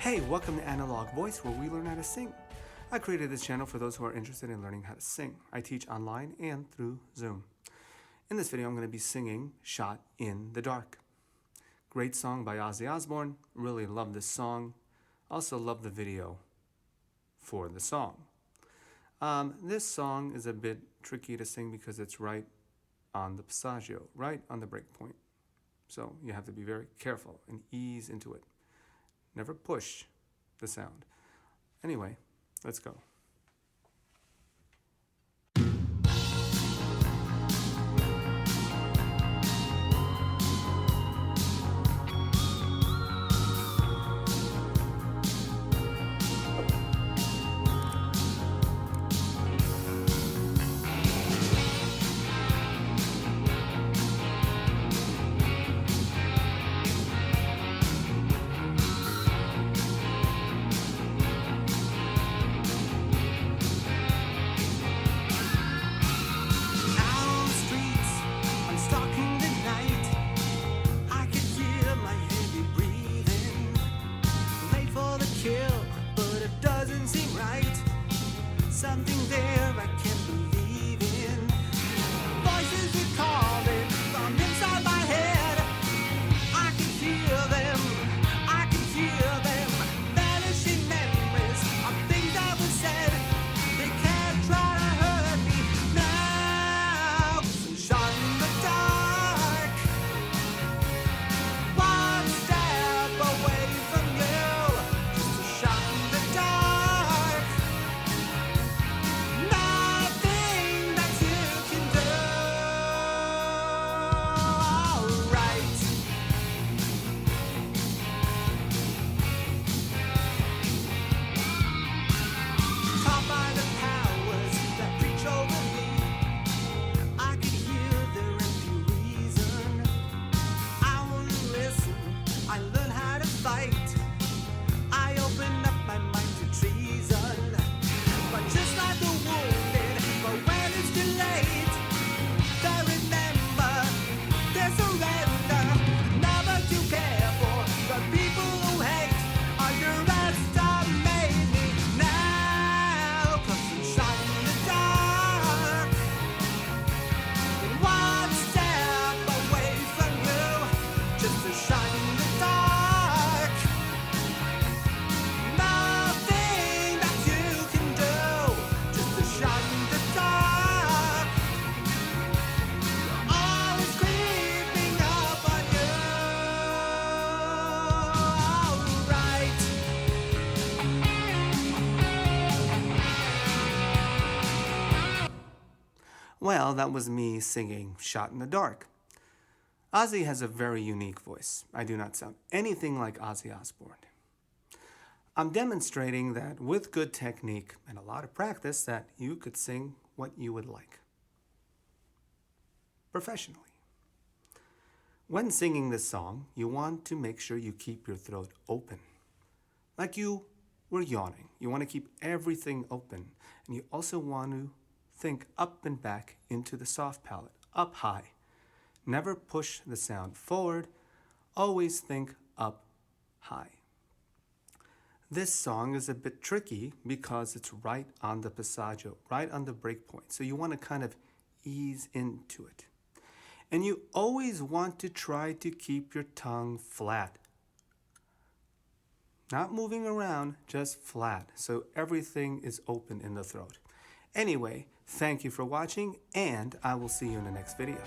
Hey, welcome to Analog Voice, where we learn how to sing. I created this channel for those who are interested in learning how to sing. I teach online and through Zoom. In this video, I'm going to be singing Shot in the Dark. Great song by Ozzy Osbourne. Really love this song. Also love the video for the song. This song is a bit tricky to sing because it's right on the passaggio, right on the break point. So you have to be very careful and ease into it. Never push the sound. Anyway, let's go. Something there I can't believe in. Voices are calling from inside my head. I can hear them, I can hear them. Vanishing memories of things that were said. They can't try to hurt me now. 'Cause I'm shot in the dark. One step away from you. Just a shot in the dark. I open up my mind to treason, but just like the wounded, but when it's too late, they remember, they surrender, never to care for the people who hate, underestimate me now, 'cause I'm shot in the dark, one step away from you, just a shot in the dark. Well, that was me singing Shot in the Dark. Ozzy has a very unique voice. I do not sound anything like Ozzy Osbourne. I'm demonstrating that with good technique and a lot of practice that you could sing what you would like. Professionally. When singing this song, you want to make sure you keep your throat open. Like you were yawning. You want to keep everything open. And you also want to think up and back into the soft palate, up high. Never push the sound forward, always think up high. This song is a bit tricky because it's right on the passaggio, right on the break point. So you want to kind of ease into it. And you always want to try to keep your tongue flat. Not moving around, just flat. So everything is open in the throat. Anyway, thank you for watching, and I will see you in the next video.